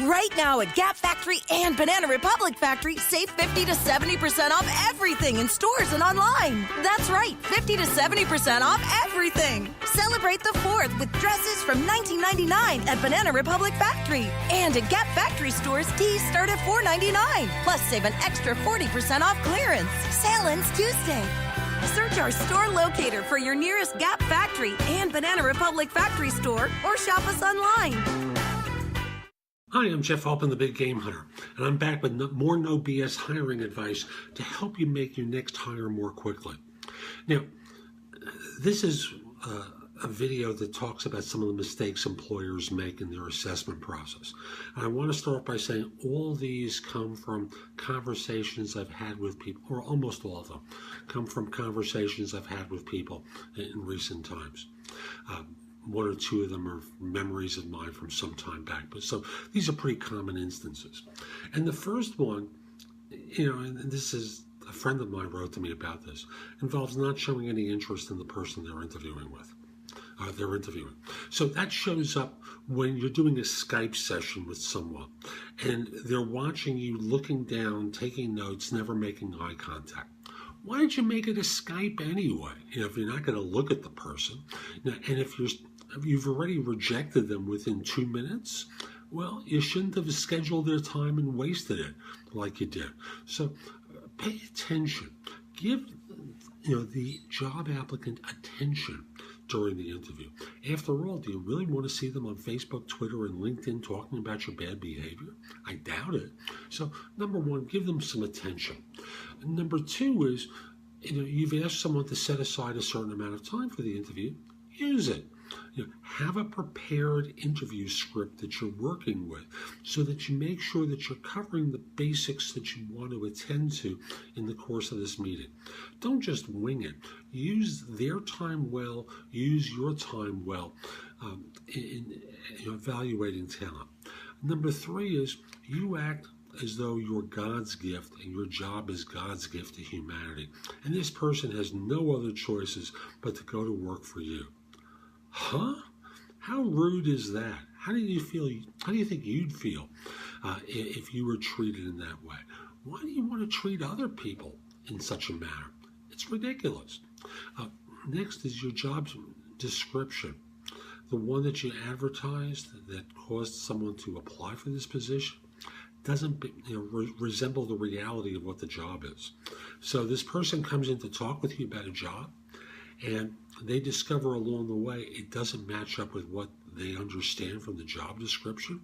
Right now at Gap Factory and Banana Republic Factory, save 50 to 70% off everything in stores and online. That's right, 50 to 70% off everything. Celebrate the 4th with dresses from $19.99 at Banana Republic Factory. And at Gap Factory stores, tees start at $4.99. Plus, save an extra 40% off clearance. Sale ends Tuesday. Search our store locator for your nearest Gap Factory and Banana Republic Factory store or shop us online. Hi, I'm Jeff Altman, the Big Game Hunter, and I'm back with more no BS hiring advice to help you make your next hire more quickly. Now, this is a video that talks about some of the mistakes employers make in their assessment process. And I want to start by saying all these come from conversations I've had with people, or almost all of them come from conversations I've had with people in recent times. One or two of them are memories of mine from some time back. But so these are pretty common instances. And the first one, and this is a friend of mine wrote to me about this, involves not showing any interest in the person they're interviewing with. So that shows up when you're doing a Skype session with someone and they're watching you looking down, taking notes, never making eye contact. Why did you make it a Skype anyway? If you're not going to look at the person, and if you've already rejected them within 2 minutes, well, you shouldn't have scheduled their time and wasted it like you did. So pay attention. Give the job applicant attention during the interview. After all, do you really want to see them on Facebook, Twitter, and LinkedIn talking about your bad behavior? I doubt it. So number one, give them some attention. Number two is, you've asked someone to set aside a certain amount of time for the interview. Use it. Have a prepared interview script that you're working with so that you make sure that you're covering the basics that you want to attend to in the course of this meeting. Don't just wing it. Use their time well, use your time well in evaluating talent. Number three is you act as though you're God's gift and your job is God's gift to humanity. And this person has no other choices but to go to work for you. Huh? How rude is that? How do you feel? How do you think you'd feel if you were treated in that way? Why do you want to treat other people in such a manner? It's ridiculous. Next is your job description. The one that you advertised that caused someone to apply for this position doesn't resemble the reality of what the job is. So this person comes in to talk with you about a job, and they discover along the way it doesn't match up with what they understand from the job description,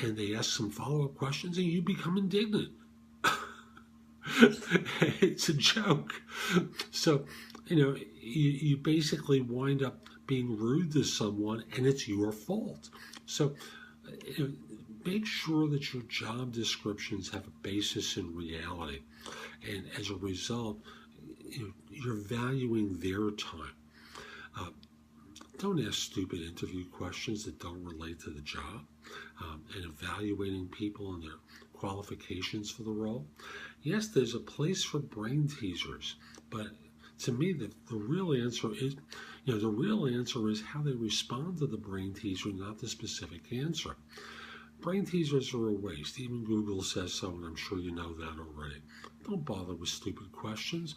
and they ask some follow-up questions, and you become indignant. It's a joke. So, you basically wind up being rude to someone, and it's your fault. So, make sure that your job descriptions have a basis in reality, and as a result, you're valuing their time. Don't ask stupid interview questions that don't relate to the job, and evaluating people and their qualifications for the role. Yes, there's a place for brain teasers, but to me, the real answer is how they respond to the brain teaser, not the specific answer. Brain teasers are a waste. Even Google says so, and I'm sure you know that already. Don't bother with stupid questions.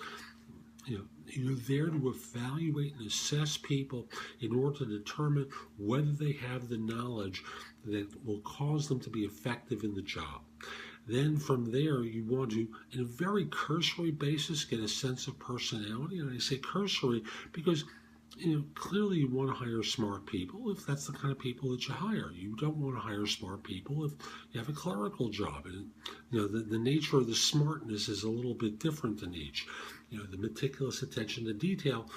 You're there to evaluate and assess people in order to determine whether they have the knowledge that will cause them to be effective in the job. Then from there, you want to, in a very cursory basis, get a sense of personality. And I say cursory because clearly you want to hire smart people if that's the kind of people that you hire. You don't want to hire smart people if you have a clerical job. And the nature of the smartness is a little bit different in each. The meticulous attention to detail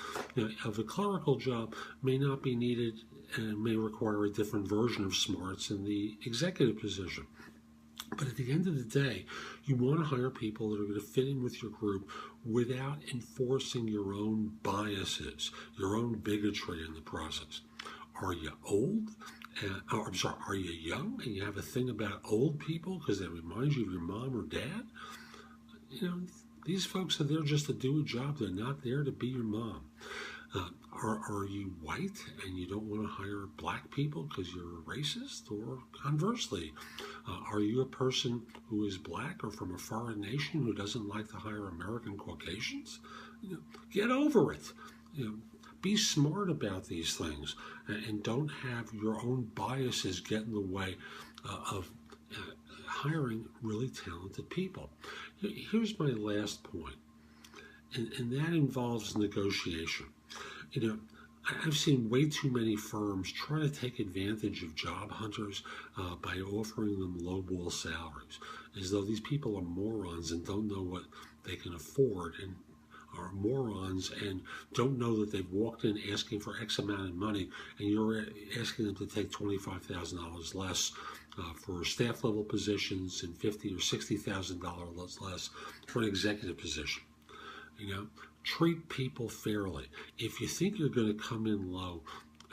of a clerical job may not be needed and may require a different version of smarts in the executive position. But at the end of the day, you want to hire people that are going to fit in with your group without enforcing your own biases, your own bigotry in the process. Are you old? Are you young and you have a thing about old people because they remind you of your mom or dad? These folks are there just to do a job. They're not there to be your mom. Are you white and you don't want to hire black people because you're a racist? Or conversely, Are you a person who is black or from a foreign nation who doesn't like to hire American Caucasians? Get over it. Be smart about these things and don't have your own biases get in the way of hiring really talented people. Here's my last point, and that involves negotiation. I've seen way too many firms try to take advantage of job hunters by offering them lowball salaries, as though these people are morons and don't know what they can afford, and are morons and don't know that they've walked in asking for X amount of money, and you're asking them to take $25,000 less for staff level positions and $50,000 or $60,000 less for an executive position. Treat people fairly. If you think you're going to come in low,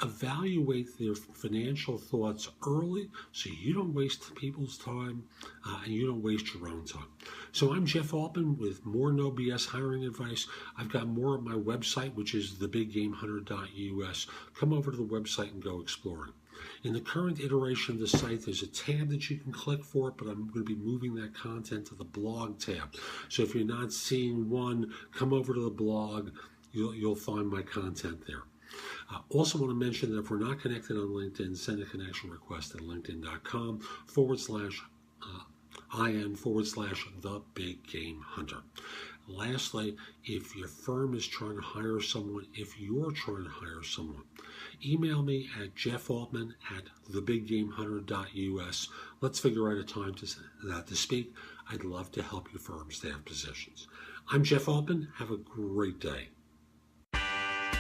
evaluate their financial thoughts early so you don't waste people's time and you don't waste your own time. So I'm Jeff Altman with more No BS hiring advice. I've got more on my website, which is thebiggamehunter.us. Come over to the website and go exploring. In the current iteration of the site, there's a tab that you can click for it, but I'm going to be moving that content to the blog tab. So if you're not seeing one, come over to the blog. You'll find my content there. Also want to mention that if we're not connected on LinkedIn, send a connection request at linkedin.com/IN/the-big-game-hunter. Lastly, if your firm is trying to hire someone, if you're trying to hire someone, email me at jeffaltman@thebiggamehunter.us. Let's figure out a time to speak. I'd love to help you firm staff positions. I'm Jeff Altman. Have a great day.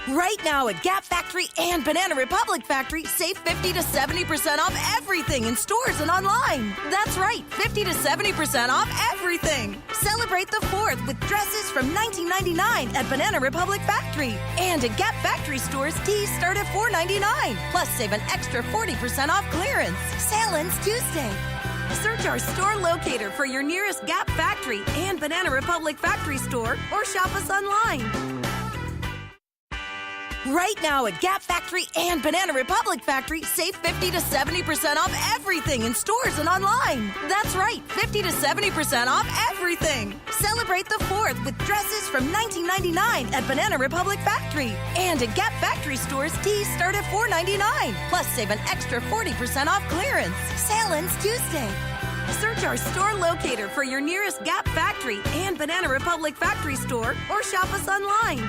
Right now at Gap Factory and Banana Republic Factory, save 50 to 70% off everything in stores and online. That's right, 50 to 70% off everything. Celebrate the 4th with dresses from $19.99 at Banana Republic Factory. And at Gap Factory stores, tees start at $4.99. Plus, save an extra 40% off clearance. Sale ends Tuesday. Search our store locator for your nearest Gap Factory and Banana Republic Factory store or shop us online. Right now at Gap Factory and Banana Republic Factory, save 50 to 70% off everything in stores and online. That's right, 50 to 70% off everything. Celebrate the 4th with dresses from $19.99 at Banana Republic Factory. And at Gap Factory stores, tees start at $4.99. Plus, save an extra 40% off clearance. Sale ends Tuesday. Search our store locator for your nearest Gap Factory and Banana Republic Factory store or shop us online.